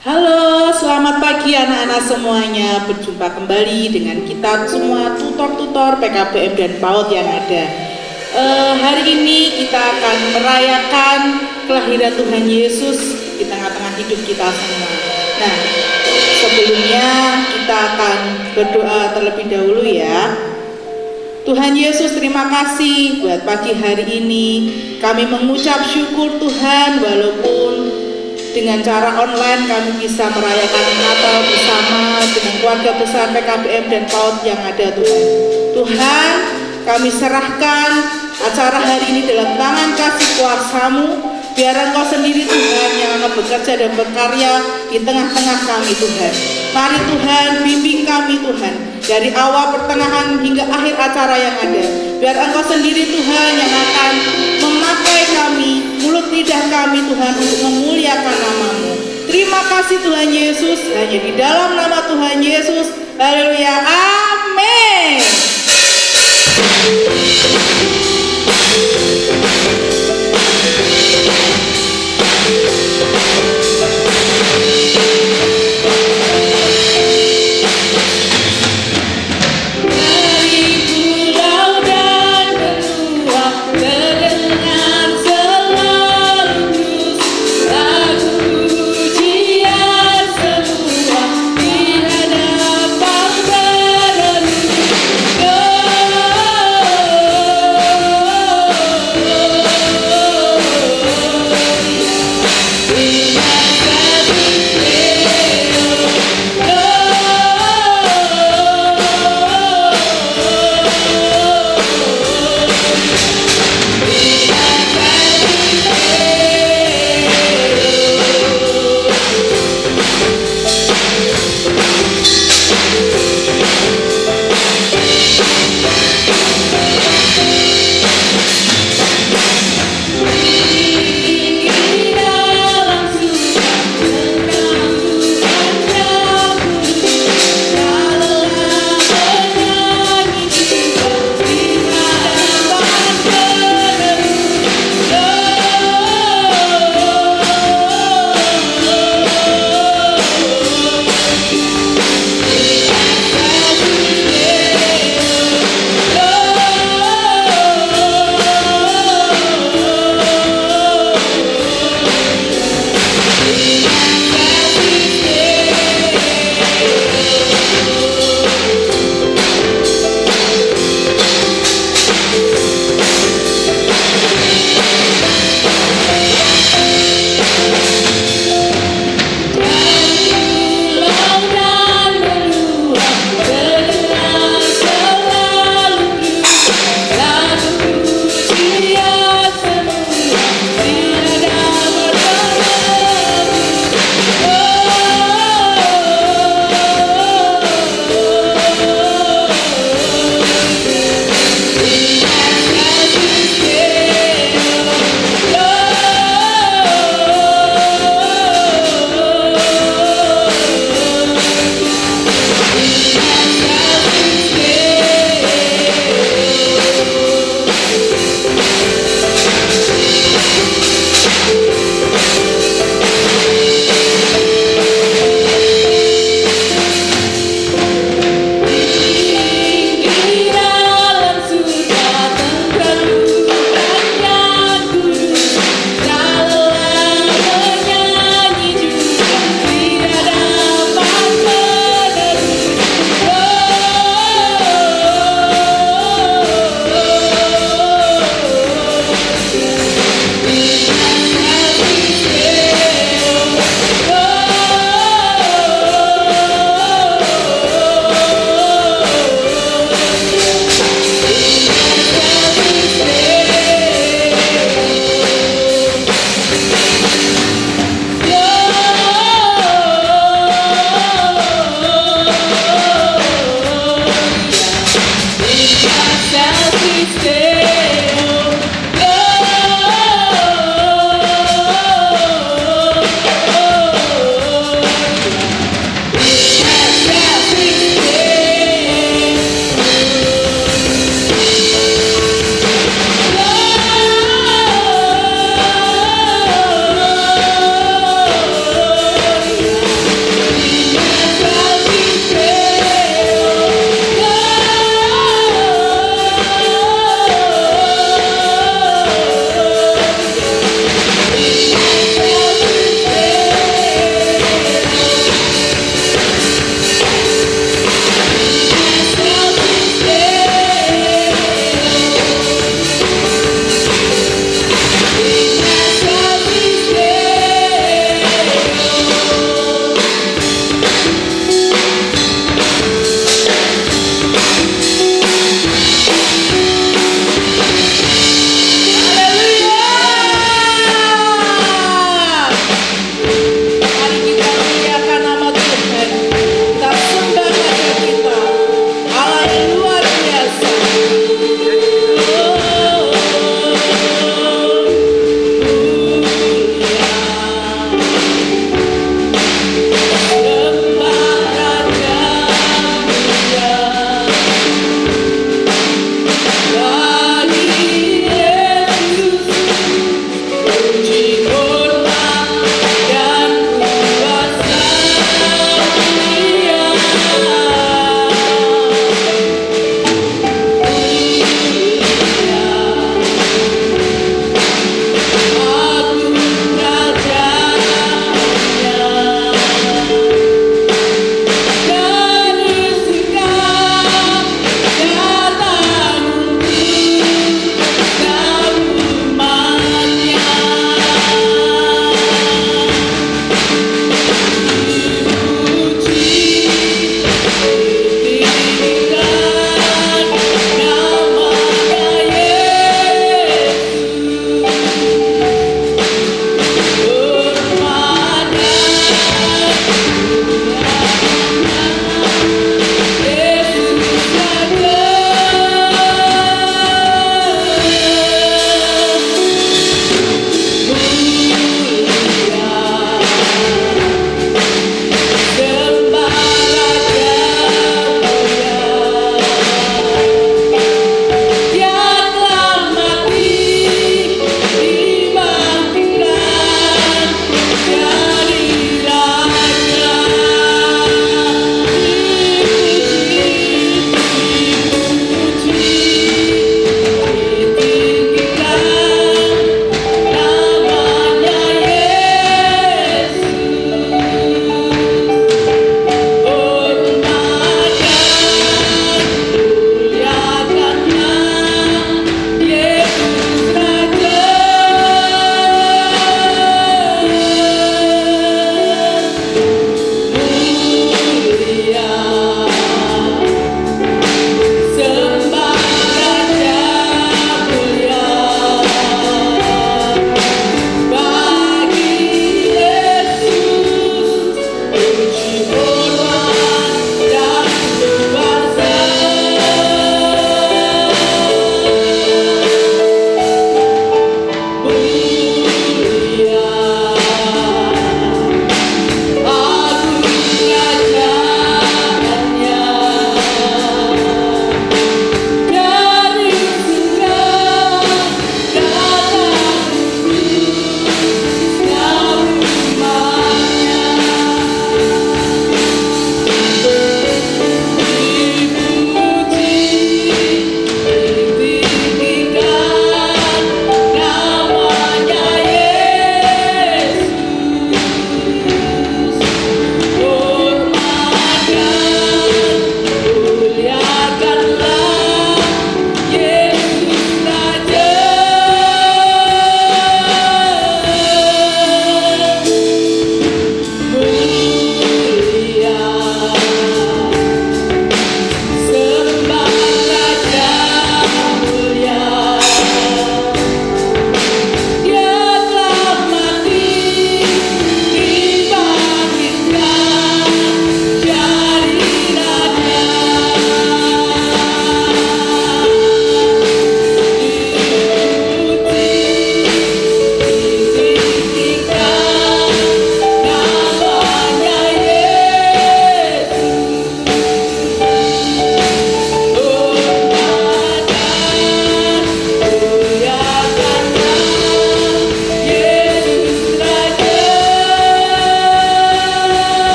Halo, selamat pagi anak-anak semuanya. Berjumpa kembali dengan kita semua tutor-tutor PKBM dan PAUD yang ada. Hari ini kita akan merayakan kelahiran Tuhan Yesus di tengah-tengah hidup kita semua. Nah, sebelumnya kita akan berdoa terlebih dahulu ya. Tuhan Yesus, terima kasih buat pagi hari ini. Kami mengucap syukur Tuhan, walaupun dengan cara online kami bisa merayakan Natal bersama dengan keluarga besar PKBM dan PAUD yang ada Tuhan. Tuhan, kami serahkan acara hari ini dalam tangan kasih kuasa-Mu. Biar Engkau sendiri Tuhan yang akan bekerja dan berkarya di tengah-tengah kami Tuhan. Mari Tuhan, bimbing kami Tuhan, dari awal pertengahan hingga akhir acara yang ada. Biar Engkau sendiri Tuhan yang akan memakai kami, mulut lidah kami Tuhan untuk memuliakan nama-Mu. Terima kasih Tuhan Yesus, hanya di dalam nama Tuhan Yesus. Haleluya, amin.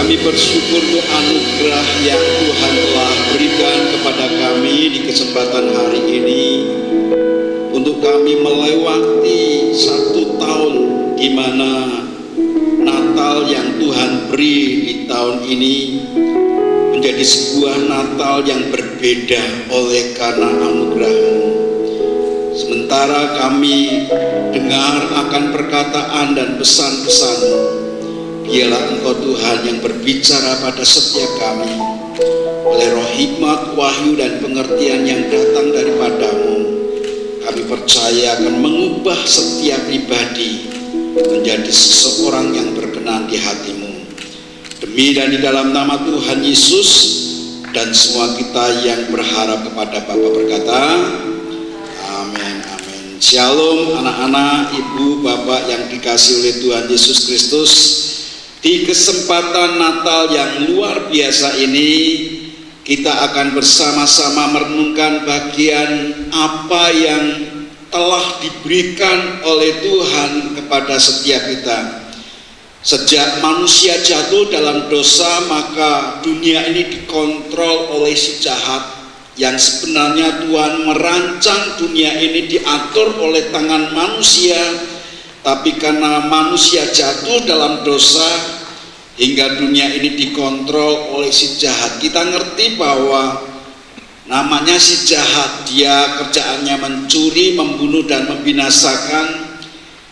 Kami bersyukur untuk anugerah yang Tuhan telah berikan kepada kami di kesempatan hari ini, untuk kami melewati 1 tahun di mana Natal yang Tuhan beri di tahun ini menjadi sebuah Natal yang berbeda oleh karena anugerah-Mu. Sementara kami dengar akan perkataan dan pesan-pesan-Mu, biarlah Engkau Tuhan yang berbicara pada setiap kami oleh roh hikmat, wahyu dan pengertian yang datang daripada-Mu. Kami percaya akan mengubah setiap pribadi menjadi seseorang yang berkenan di hati-Mu. Demi dan di dalam nama Tuhan Yesus, dan semua kita yang berharap kepada Bapa berkata, amin, amin. Shalom anak-anak, ibu, bapak yang dikasihi oleh Tuhan Yesus Kristus. Di kesempatan Natal yang luar biasa ini, kita akan bersama-sama merenungkan bagian apa yang telah diberikan oleh Tuhan kepada setiap kita. Sejak manusia jatuh dalam dosa, maka dunia ini dikontrol oleh si jahat, yang sebenarnya Tuhan merancang dunia ini diatur oleh tangan manusia, tapi karena manusia jatuh dalam dosa hingga dunia ini dikontrol oleh si jahat. Kita ngerti bahwa namanya si jahat, dia kerjaannya mencuri, membunuh dan membinasakan,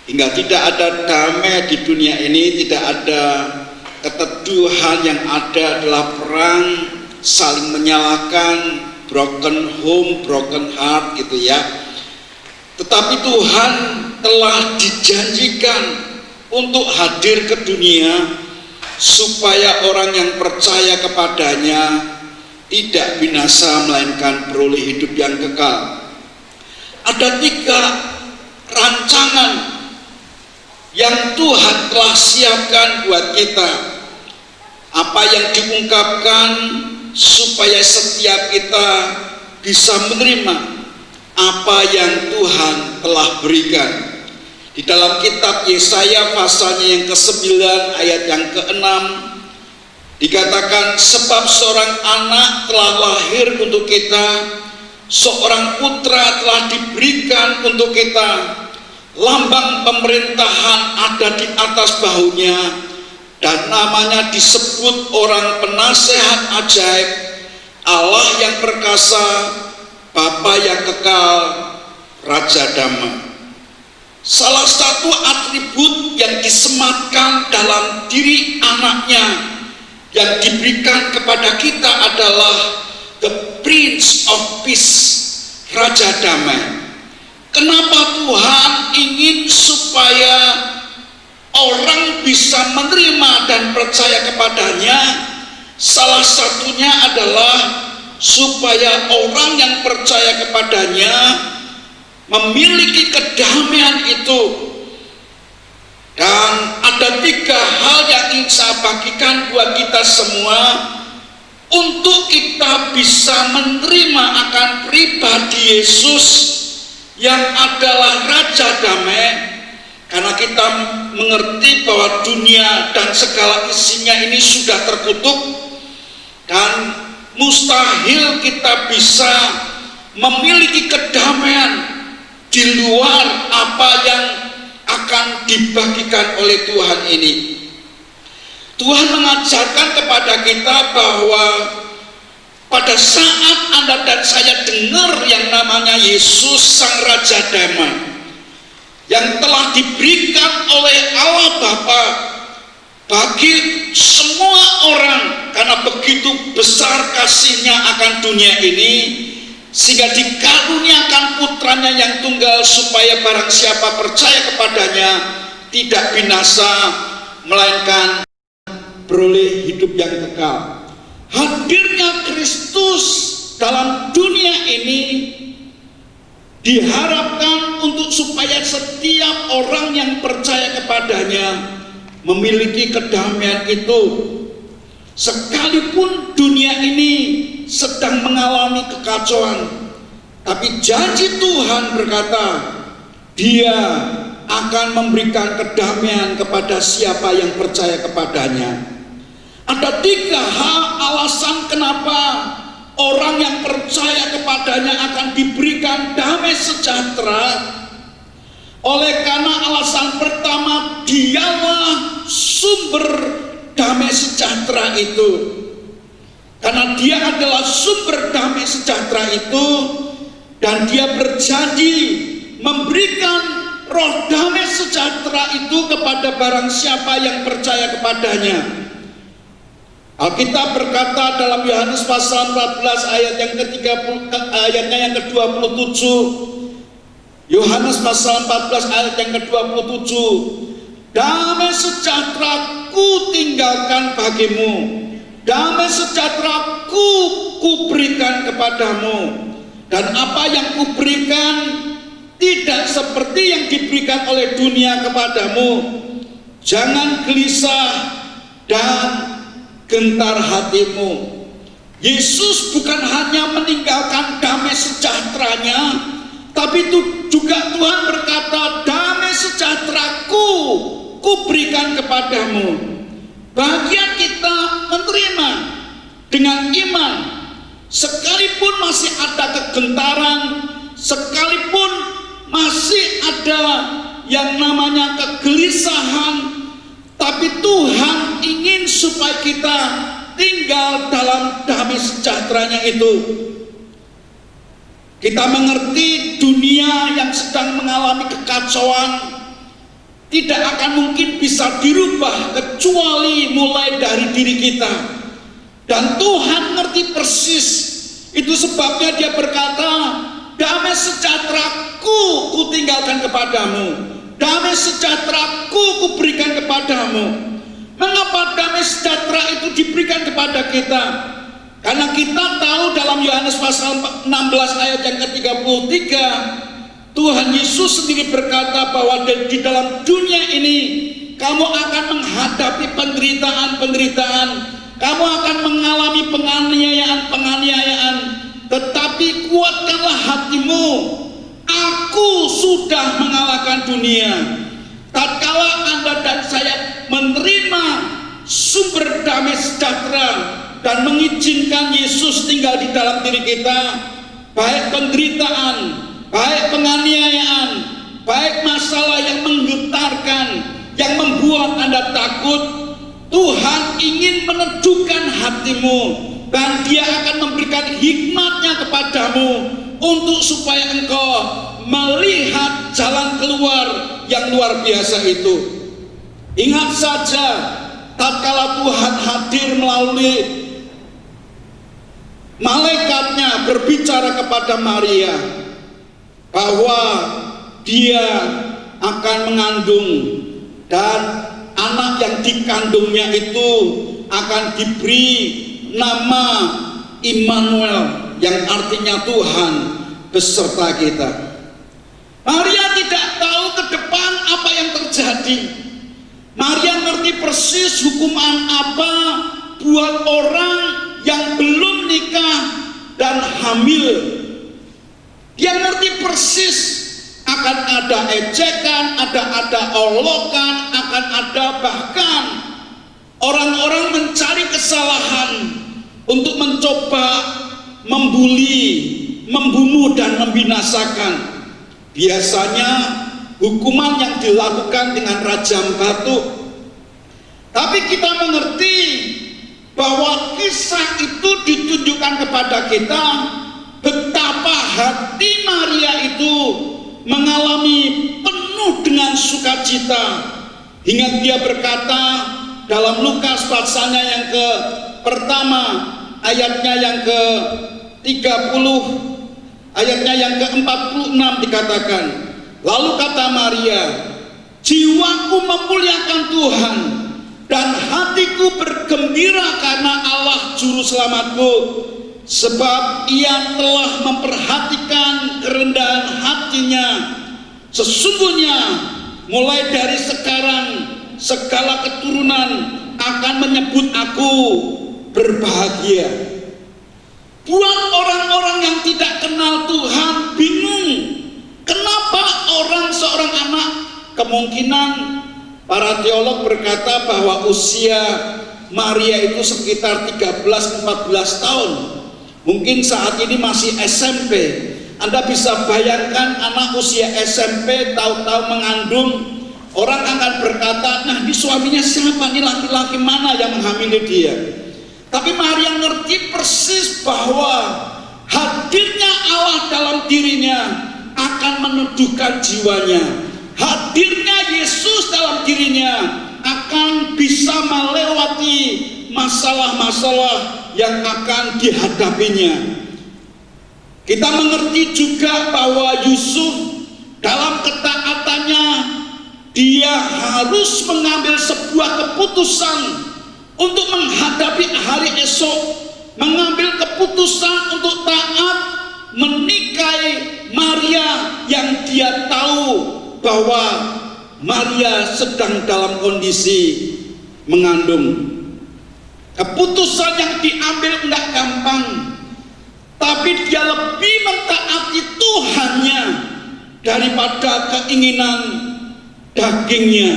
hingga tidak ada damai di dunia ini, tidak ada keteduhan, yang ada adalah perang, saling menyalahkan, broken home, broken heart gitu ya. Tetapi Tuhan telah dijanjikan untuk hadir ke dunia supaya orang yang percaya kepadanya tidak binasa melainkan beroleh hidup yang kekal. Ada 3 rancangan yang Tuhan telah siapkan buat kita. Apa yang diungkapkan supaya setiap kita bisa menerima apa yang Tuhan telah berikan. Di dalam kitab Yesaya pasalnya yang ke-9 ayat yang ke-6 dikatakan, sebab seorang anak telah lahir untuk kita, seorang putra telah diberikan untuk kita, lambang pemerintahan ada di atas bahunya, dan namanya disebut orang penasehat ajaib, Allah yang perkasa, Bapa yang kekal, Raja Damai. Salah satu atribut yang disematkan dalam diri anaknya yang diberikan kepada kita adalah the Prince of Peace, Raja Damai. Kenapa Tuhan ingin supaya orang bisa menerima dan percaya kepadanya? Salah satunya adalah supaya orang yang percaya kepadanya memiliki kedamaian itu. Dan ada 3 hal yang ingin saya bagikan buat kita semua untuk kita bisa menerima akan pribadi Yesus yang adalah Raja Damai. Karena kita mengerti bahwa dunia dan segala isinya ini sudah terkutuk, dan mustahil kita bisa memiliki kedamaian di luar apa yang akan dibagikan oleh Tuhan ini. Tuhan mengajarkan kepada kita bahwa pada saat Anda dan saya dengar yang namanya Yesus Sang Raja Damai yang telah diberikan oleh Allah Bapa bagi semua orang, karena begitu besar kasihnya akan dunia ini, sehingga dikaruniakan putranya yang tunggal supaya barang siapa percaya kepadanya tidak binasa melainkan beroleh hidup yang kekal. Hadirnya Kristus dalam dunia ini diharapkan untuk supaya setiap orang yang percaya kepadanya memiliki kedamaian itu. Sekalipun dunia ini sedang mengalami kekacauan, tapi janji Tuhan berkata, Dia akan memberikan kedamaian kepada siapa yang percaya kepadanya. Ada 3 hal alasan kenapa orang yang percaya kepadanya akan diberikan damai sejahtera. Oleh karena alasan pertama, dialah sumber damai sejahtera itu. Karena dia adalah sumber damai sejahtera itu, dan dia berjanji memberikan roh damai sejahtera itu kepada barang siapa yang percaya kepadanya. Alkitab berkata dalam Yohanes pasal 14 ayatnya yang ke-27. Yohanes pasal 14 ayat yang ke-27. Damai sejahtera ku tinggalkan bagimu, damai sejahtera ku berikan kepadamu. Dan apa yang kuberikan tidak seperti yang diberikan oleh dunia kepadamu. Jangan gelisah dan gentar hatimu. Yesus bukan hanya meninggalkan damai sejahteranya, tapi itu juga Tuhan berkata, damai sejahtera-Ku berikan kepadamu. Bagian kita menerima dengan iman, sekalipun masih ada kegentaran, sekalipun masih ada yang namanya kegelisahan, tapi Tuhan ingin supaya kita tinggal dalam damai sejahteranya itu. Kita mengerti dunia yang sedang mengalami kekacauan tidak akan mungkin bisa dirubah kecuali mulai dari diri kita. Dan Tuhan ngerti persis. Itu sebabnya dia berkata, damai sejahtera-Ku tinggalkan kepadamu, damai sejahtera-Ku berikan kepadamu. Mengapa damai sejahtera itu diberikan kepada kita? Karena kita tahu dalam Yohanes pasal 16 ayat yang ke-33, Tuhan Yesus sendiri berkata bahwa di dalam dunia ini kamu akan menghadapi penderitaan, kamu akan mengalami penganiayaan, tetapi kuatkanlah hatimu, Aku sudah mengalahkan dunia. Tatkala Anda dan saya menerima sumber damai sejahtera dan mengizinkan Yesus tinggal di dalam diri kita, baik penderitaan, baik penganiayaan, baik masalah yang menggetarkan, yang membuat Anda takut, Tuhan ingin meneduhkan hatimu, dan Dia akan memberikan hikmat-Nya kepadamu untuk supaya engkau melihat jalan keluar yang luar biasa itu. Ingat saja, tatkala Tuhan hadir melalui malaikatnya berbicara kepada Maria bahwa dia akan mengandung, dan anak yang dikandungnya itu akan diberi nama Immanuel, yang artinya Tuhan beserta kita. Maria tidak tahu ke depan apa yang terjadi. Maria ngerti persis hukuman apa buat orang yang belum nikah dan hamil. Dia ngerti persis akan ada ejekan, ada olokan, akan ada bahkan orang-orang mencari kesalahan untuk mencoba membuli, membunuh dan membinasakan. Biasanya hukuman yang dilakukan dengan rajam batu. Tapi kita mengerti bahwa kisah itu ditunjukkan kepada kita betapa hati Maria itu mengalami penuh dengan sukacita, hingga dia berkata dalam Lukas pasalnya yang pertama ayatnya yang ke-30, ayatnya yang ke-46 dikatakan, lalu kata Maria, jiwaku memuliakan Tuhan dan hatiku bergembira karena Allah juru selamatku, sebab Ia telah memperhatikan kerendahan hatinya. Sesungguhnya mulai dari sekarang segala keturunan akan menyebut aku berbahagia. Buat orang-orang yang tidak kenal Tuhan bingung, kenapa seorang anak, kemungkinan para teolog berkata bahwa usia Maria itu sekitar 13-14 tahun. Mungkin saat ini masih SMP. Anda bisa bayangkan anak usia SMP tahu-tahu mengandung, orang akan berkata, nah ini suaminya siapa, ini laki-laki mana yang menghamili dia. Tapi Maria ngerti persis bahwa hadirnya Allah dalam dirinya akan meneduhkan jiwanya. Hadirnya Yesus dalam dirinya akan bisa melewati masalah-masalah yang akan dihadapinya. Kita mengerti juga bahwa Yusuf dalam ketaatannya, dia harus mengambil sebuah keputusan untuk menghadapi hari esok, mengambil keputusan untuk taat menikahi Maria yang dia tahu bahwa Maria sedang dalam kondisi mengandung. Keputusan yang diambil enggak gampang, tapi dia lebih mentaati Tuhannya daripada keinginan dagingnya.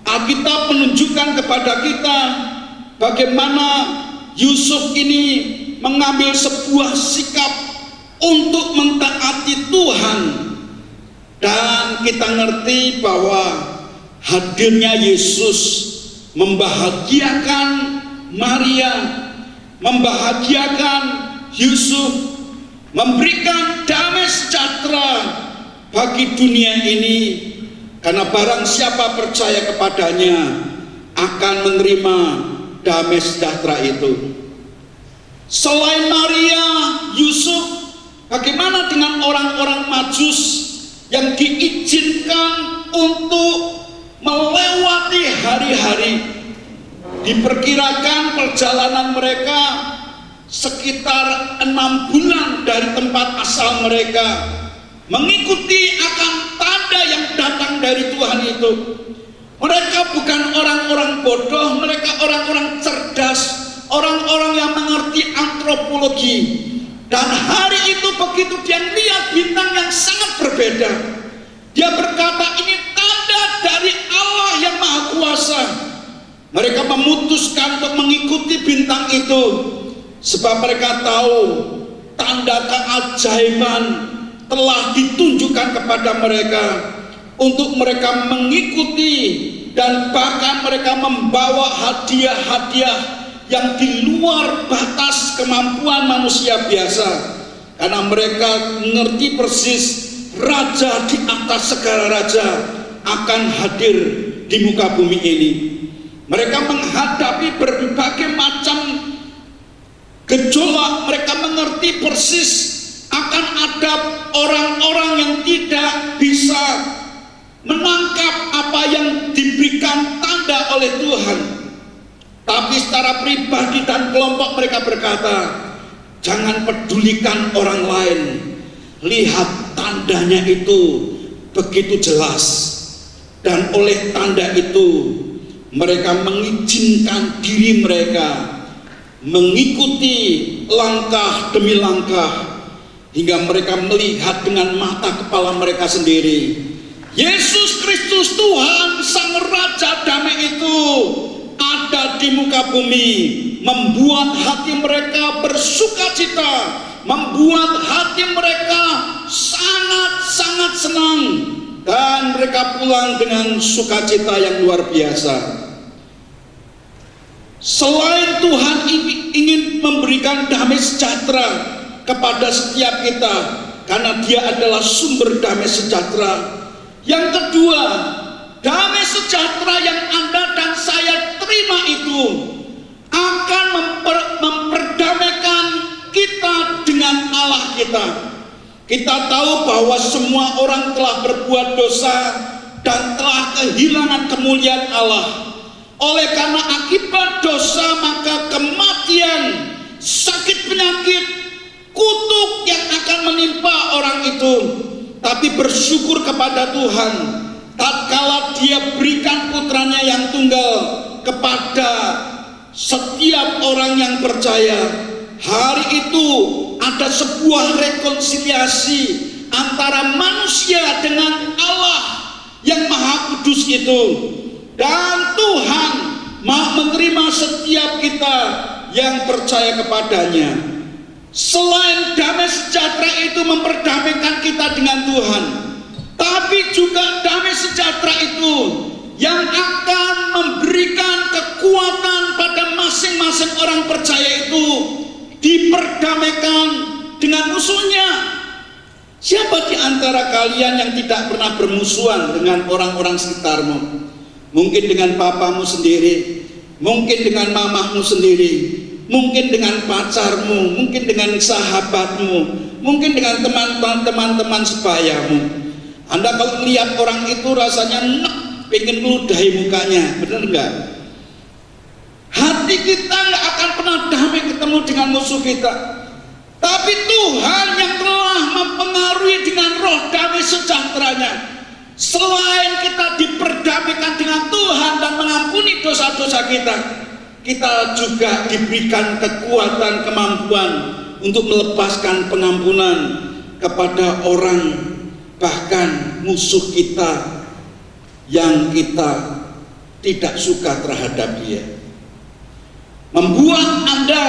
Alkitab menunjukkan kepada kita bagaimana Yusuf ini mengambil sebuah sikap untuk mentaati Tuhan. Dan kita ngerti bahwa hadirnya Yesus membahagiakan Maria, membahagiakan Yusuf, memberikan damai sejahtera bagi dunia ini. Karena barang siapa percaya kepadanya akan menerima damai sejahtera itu. Selain Maria, Yusuf, bagaimana dengan orang-orang Majus yang diizinkan untuk melewati hari-hari? Diperkirakan perjalanan mereka sekitar 6 bulan dari tempat asal mereka, mengikuti akan tanda yang datang dari Tuhan itu. Mereka bukan orang-orang bodoh, mereka orang-orang cerdas, orang-orang yang mengerti antropologi. Dan hari itu begitu dia lihat bintang yang sangat berbeda, dia berkata, ini tanda dari Allah yang Maha Kuasa. Mereka memutuskan untuk mengikuti bintang itu, sebab mereka tahu tanda keajaiban telah ditunjukkan kepada mereka, untuk mereka mengikuti, dan bahkan mereka membawa hadiah-hadiah yang di luar batas kemampuan manusia biasa. Karena mereka mengerti persis Raja di atas segala raja akan hadir di muka bumi ini. Mereka menghadapi berbagai macam gejolak. Mereka mengerti persis akan ada orang-orang yang tidak bisa menangkap apa yang diberikan tanda oleh Tuhan. Tapi secara pribadi dan kelompok mereka berkata, jangan pedulikan orang lain, lihat tandanya itu begitu jelas. Dan oleh tanda itu mereka mengizinkan diri mereka mengikuti langkah demi langkah, hingga mereka melihat dengan mata kepala mereka sendiri Yesus Kristus Tuhan Sang Raja Damai itu ada di muka bumi, membuat hati mereka bersukacita, membuat hati mereka sangat-sangat senang, dan mereka pulang dengan sukacita yang luar biasa. Selain Tuhan ingin memberikan damai sejahtera kepada setiap kita, karena Dia adalah sumber damai sejahtera. Yang kedua, damai sejahtera yang Anda dan saya terima itu akan memperdamaikan kita dengan Allah kita. Kita tahu bahwa semua orang telah berbuat dosa dan telah kehilangan kemuliaan Allah. Oleh karena akibat dosa, maka kematian, sakit penyakit, kutuk yang akan menimpa orang itu. Tapi bersyukur kepada Tuhan, tatkala Dia berikan putranya yang tunggal kepada setiap orang yang percaya. Hari itu ada sebuah rekonsiliasi antara manusia dengan Allah yang Maha Kudus itu. Dan Tuhan menerima setiap kita yang percaya kepadanya. Selain damai sejahtera itu memperdamaikan kita dengan Tuhan, tapi juga damai sejahtera itu yang akan memberikan kekuatan pada masing-masing orang percaya itu diperdamaikan dengan musuhnya. Siapa di antara kalian yang tidak pernah bermusuhan dengan orang-orang sekitarmu? Mungkin dengan papamu sendiri, mungkin dengan mamahmu sendiri, mungkin dengan pacarmu, mungkin dengan sahabatmu, mungkin dengan teman-teman sebayamu. Anda kalau melihat orang itu rasanya pengen meludahi mukanya, benar enggak? Hati kita nggak akan pernah damai ketemu dengan musuh kita. Tapi Tuhan yang telah mempengaruhi dengan roh damai sejahteranya, selain kita diperdamaikan dengan Tuhan dan mengampuni dosa-dosa kita, kita juga diberikan kekuatan, kemampuan untuk melepaskan pengampunan kepada orang, bahkan musuh kita yang kita tidak suka terhadap dia. Membuat Anda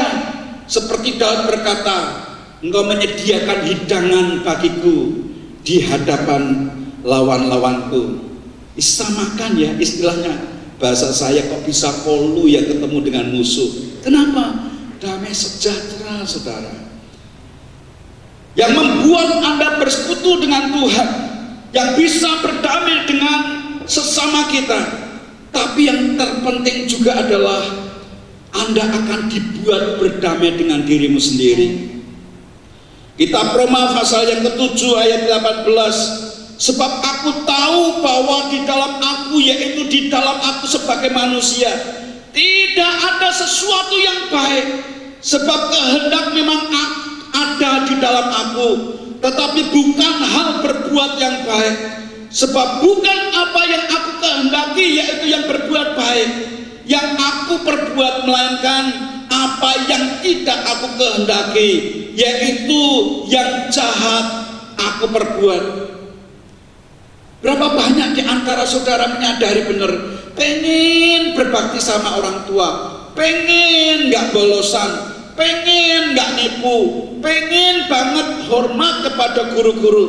seperti Daud berkata, engkau menyediakan hidangan bagiku di hadapan lawan-lawanku. Disamakan ya istilahnya, bahasa saya kok bisa kolu ya ketemu dengan musuh. Kenapa? Damai sejahtera, saudara, yang membuat Anda bersekutu dengan Tuhan, yang bisa berdamai dengan sesama kita. Tapi yang terpenting juga adalah Anda akan dibuat berdamai dengan dirimu sendiri. Kitab Roma pasal yang ke-7 ayat 18, sebab aku tahu bahwa di dalam aku, yaitu di dalam aku sebagai manusia, tidak ada sesuatu yang baik, sebab kehendak memang ada di dalam aku, tetapi bukan hal berbuat yang baik. Sebab bukan apa yang aku kehendaki, yaitu yang berbuat baik, yang aku perbuat, melainkan apa yang tidak aku kehendaki, yaitu yang jahat aku perbuat. Berapa banyak di antara saudara menyadari benar, pengen berbakti sama orang tua, pengen gak bolosan, pengen gak nipu, pengen banget hormat kepada guru-guru.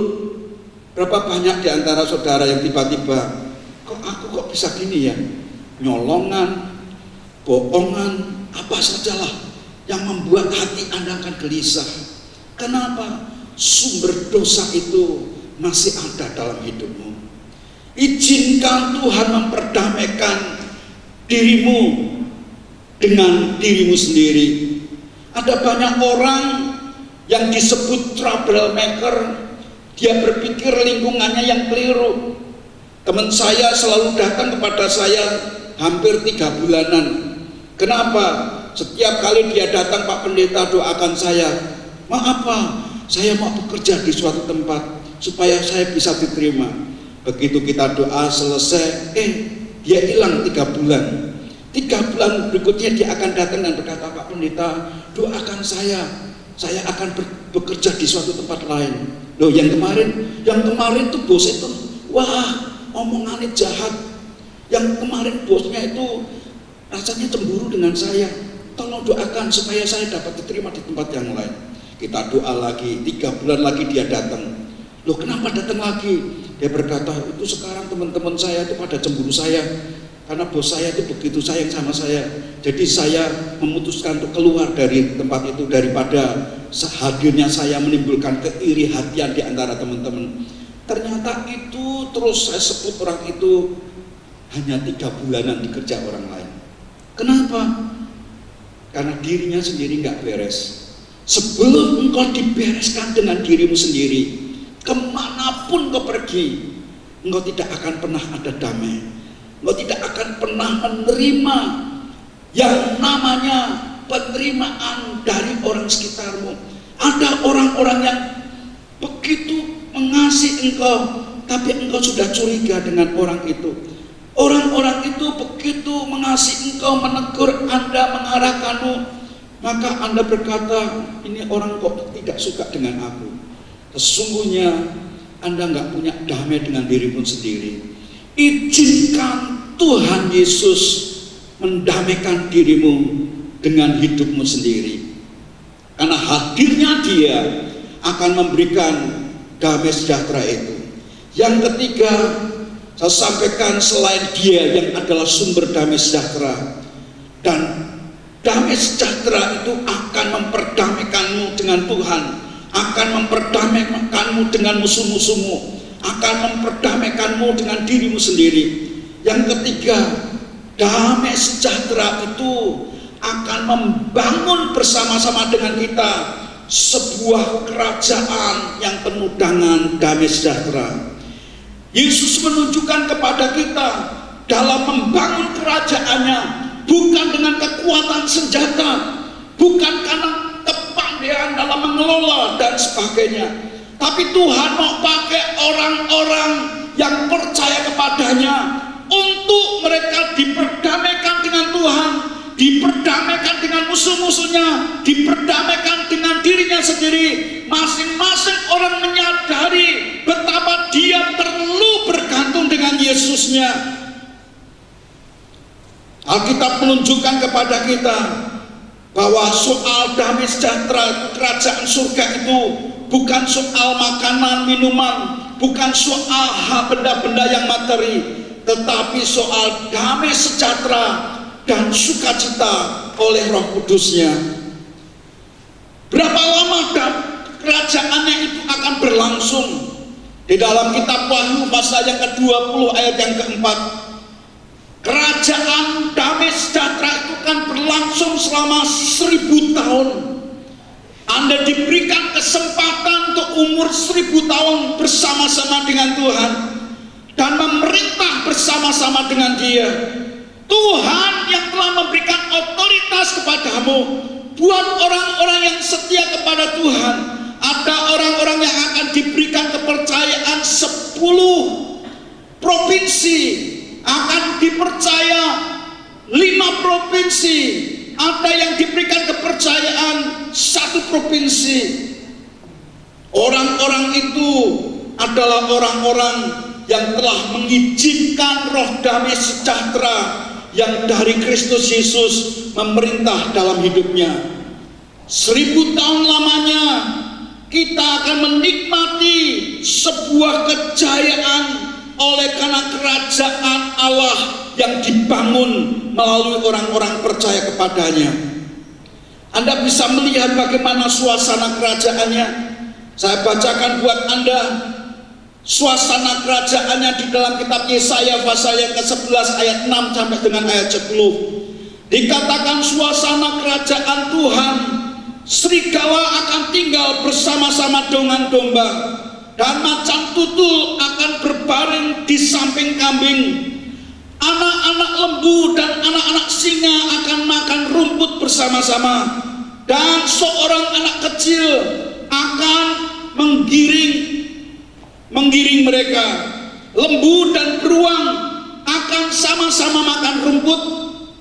Berapa banyak di antara saudara yang tiba-tiba, kok aku kok bisa gini ya, nyolongan, bohongan, apa sajalah yang membuat hati Anda akan gelisah. Kenapa? Sumber dosa itu masih ada dalam hidupmu. Izinkan Tuhan memperdamaikan dirimu dengan dirimu sendiri. Ada banyak orang yang disebut troublemaker. Dia berpikir lingkungannya yang keliru. Teman saya selalu datang kepada saya hampir 3 bulanan. Kenapa? Setiap kali dia datang, Pak Pendeta doakan saya. Maaf Pak, saya mau bekerja di suatu tempat supaya saya bisa diterima. Begitu kita doa selesai, dia hilang 3 bulan. 3 bulan berikutnya dia akan datang dan berkata, Pak Pendeta doakan saya akan bekerja di suatu tempat lain. Loh, yang kemarin tuh bos itu, wah omongannya jahat. Yang kemarin bosnya itu rasanya cemburu dengan saya. Tolong doakan supaya saya dapat diterima di tempat yang lain. Kita doa lagi, 3 bulan lagi dia datang. Loh, kenapa datang lagi? Dia berkata, itu sekarang teman-teman saya itu pada cemburu saya, karena bos saya itu begitu sayang sama saya. Jadi saya memutuskan untuk keluar dari tempat itu, daripada hadirnya saya menimbulkan keiri hatian di antara teman-teman. Ternyata itu terus saya sebut orang itu hanya 3 bulanan dikerja orang lain. Kenapa? Karena dirinya sendiri nggak beres. Sebelum engkau dibereskan dengan dirimu sendiri, kemanapun kau pergi, engkau tidak akan pernah ada damai. Engkau tidak akan pernah menerima yang namanya penerimaan dari orang sekitarmu. Ada orang-orang yang begitu mengasihi engkau, tapi engkau sudah curiga dengan orang itu. Orang-orang itu begitu mengasihi engkau, menegur Anda, mengarahkanmu, maka Anda berkata, ini orang kok tidak suka dengan aku. Sesungguhnya Anda nggak punya damai dengan dirimu sendiri. Izinkan Tuhan Yesus mendamaikan dirimu dengan hidupmu sendiri. Karena hadirnya Dia akan memberikan damai sejahtera itu. Yang ketiga, saya sampaikan selain Dia yang adalah sumber damai sejahtera, dan damai sejahtera itu akan memperdamaikanmu dengan Tuhan, akan memperdamaikanmu dengan musuh-musuhmu, akan memperdamaikanmu dengan dirimu sendiri. Yang ketiga, damai sejahtera itu akan membangun bersama-sama dengan kita sebuah kerajaan yang penuh dengan damai sejahtera. Yesus menunjukkan kepada kita dalam membangun kerajaannya bukan dengan kekuatan senjata, bukan karena kepandaian dalam mengelola dan sebagainya, tapi Tuhan mau pakai orang-orang yang percaya kepadanya untuk mereka diperdamaikan dengan Tuhan, diperdamaikan dengan musuh-musuhnya, diperdamaikan dengan dirinya sendiri. Masing-masing orang menyadari betapa dia perlu bergantung dengan Yesusnya. Alkitab menunjukkan kepada kita bahwa soal damai sejahtera kerajaan surga itu bukan soal makanan, minuman, bukan soal benda-benda yang materi, tetapi soal damai sejahtera dan sukacita oleh Roh Kudusnya. Berapa lama kerajaannya itu akan berlangsung? Di dalam kitab Wahyu pasal yang ke-20 ayat yang keempat, kerajaan damai sejahtera itu akan berlangsung selama 1000 tahun. Anda diberikan kesempatan untuk umur 1000 tahun bersama-sama dengan Tuhan dan memerintah bersama-sama dengan Dia. Tuhan yang telah memberikan otoritas kepadamu buat orang-orang yang setia kepada Tuhan. Ada orang-orang yang akan diberikan kepercayaan 10 provinsi, akan dipercaya 5 provinsi, ada yang diberikan kepercayaan 1 provinsi. Orang-orang itu adalah orang-orang yang telah mengizinkan roh damai sejahtera yang dari Kristus Yesus memerintah dalam hidupnya. 1000 tahun lamanya kita akan menikmati sebuah kejayaan oleh karena kerajaan Allah yang dibangun melalui orang-orang percaya kepadanya. Anda bisa melihat bagaimana suasana kerajaannya. Saya bacakan buat Anda suasana kerajaannya di dalam kitab Yesaya pasal yang ke-11 ayat 6 sampai dengan ayat 10. Dikatakan suasana kerajaan Tuhan, serigala akan tinggal bersama-sama dengan domba, dan macan tutul akan berbaring di samping kambing. Anak-anak lembu dan anak-anak singa akan makan rumput bersama-sama, dan seorang anak kecil akan menggiring mereka. Lembu dan beruang akan sama-sama makan rumput,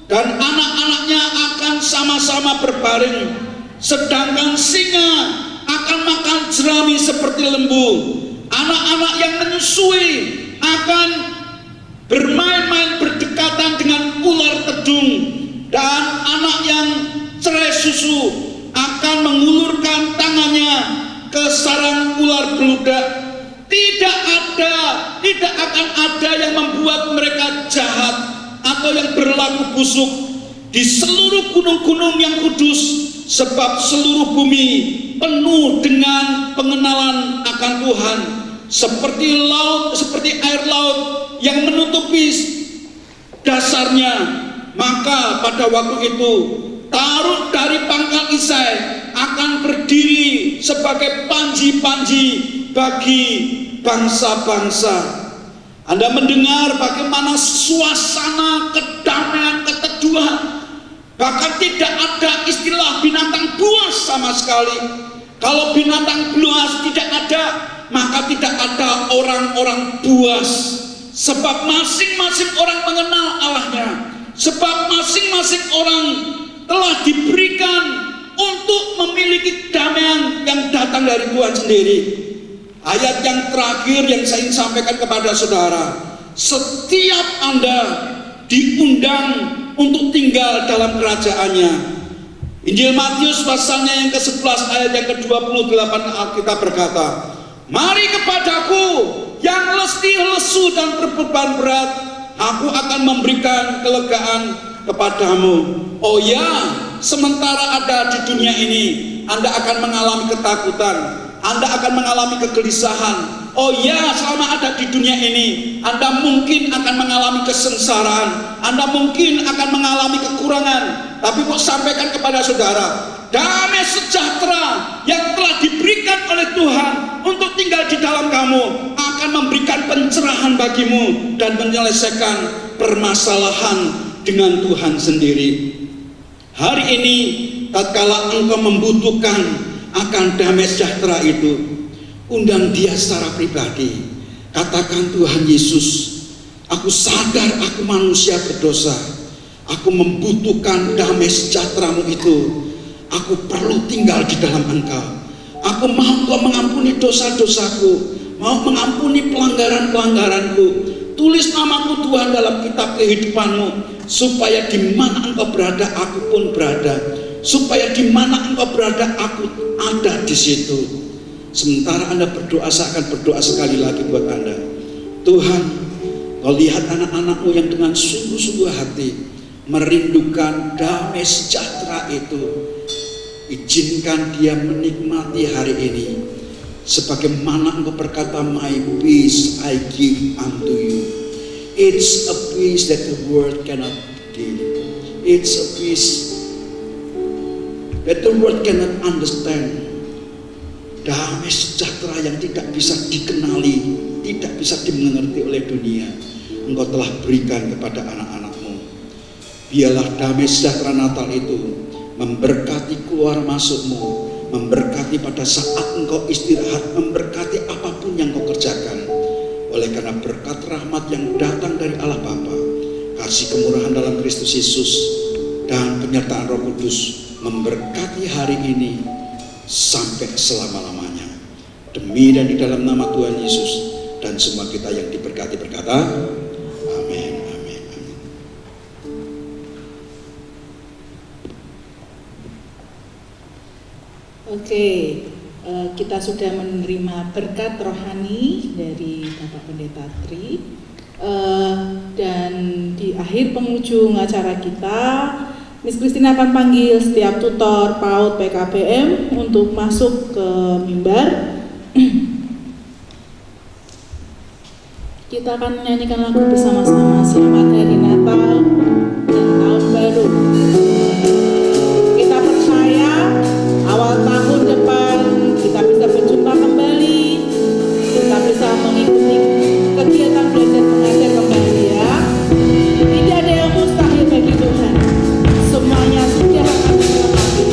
dan anak-anaknya akan sama-sama berbaring. Sedangkan singa akan makan jerami seperti lembu. Anak-anak yang menyusui akan bermain-main berdekatan dengan ular tedung, dan anak yang cerai susu akan mengulurkan tangannya ke sarang ular beludak. Tidak akan ada yang membuat mereka jahat atau yang berlaku busuk di seluruh gunung-gunung yang kudus, sebab seluruh bumi penuh dengan pengenalan akan Tuhan, seperti air laut yang menutupi dasarnya. Maka pada waktu itu taruh dari pangkal Isai akan berdiri sebagai panji-panji bagi bangsa-bangsa. Anda mendengar bagaimana suasana kedamaian, keteduhan. Bahkan tidak ada istilah binatang buas sama sekali. Kalau binatang buas tidak ada, maka tidak ada orang-orang buas. Sebab masing-masing orang mengenal Allahnya. Sebab masing-masing orang telah diberikan untuk memiliki damaian yang datang dari Tuhan sendiri. Ayat yang terakhir yang saya ingin sampaikan kepada saudara, setiap Anda diundang untuk tinggal dalam kerajaannya. Injil Matius pasalnya yang ke-11 ayat yang ke-28 Alkitab berkata, "Mari kepadaku yang letih, lesu dan berbeban berat, aku akan memberikan kelegaan kepadamu." Oh ya, sementara ada di dunia ini, Anda akan mengalami ketakutan, Anda akan mengalami kegelisahan. Oh ya, selama ada di dunia ini, Anda mungkin akan mengalami kesengsaraan, Anda mungkin akan mengalami kekurangan. Tapi kok sampaikan kepada saudara, damai sejahtera yang telah diberikan oleh Tuhan untuk tinggal di dalam kamu akan memberikan pencerahan bagimu dan menyelesaikan permasalahan dengan Tuhan sendiri. Hari ini, tatkala engkau membutuhkan akan damai sejahtera itu, undang dia secara pribadi. Katakan, Tuhan Yesus, aku sadar aku manusia berdosa. Aku membutuhkan damai sejahtera-Mu itu. Aku perlu tinggal di dalam Engkau. Aku mau Engkau mengampuni dosa-dosaku, mau mengampuni pelanggaran-pelanggaranku. Tulis namaku Tuhan dalam kitab kehidupan-Mu, supaya di mana Engkau berada, aku pun berada. Supaya di mana Engkau berada, aku ada di situ. Sementara Anda berdoa, saya akan berdoa sekali lagi buat Anda. Tuhan, Kau lihat anak-anak-Mu yang dengan sungguh-sungguh hati merindukan damai sejahtera itu. Izinkan dia menikmati hari ini, sebagaimana Engkau berkata, "My peace I give unto you." It's a peace that the world cannot give. It's a peace that the world cannot understand. Damai sejahtera yang tidak bisa dikenali, tidak bisa dimengerti oleh dunia, Engkau telah berikan kepada anak-anak-Mu. Biarlah damai sejahtera Natal itu memberkati keluar masuk-Mu, memberkati pada saat Engkau istirahat, memberkati apapun yang Kau kerjakan. Oleh karena berkat rahmat yang datang dari Allah Bapa, kasih kemurahan dalam Kristus Yesus, dan penyertaan Roh Kudus memberkati hari ini sampai selama-lamanya. Demi dan di dalam nama Tuhan Yesus, dan semua kita yang diberkati berkata, amin, amin, amin. Oke, kita sudah menerima berkat rohani dari Bapak Pendeta Tri, dan di akhir penghujung acara kita, Miss Christine akan panggil setiap tutor PAUD PKPM untuk masuk ke mimbar. Kita akan menyanyikan lagu bersama-sama, Selamat Hari Natal dan Tahun Baru. Kita percaya awal tahun depan kita bisa berjumpa kembali, kita bisa mengikuti kegiatan belajar mengajar kembali ya. Tidak ada yang mustahil bagi Tuhan. Semuanya sudah akan dilengkapi.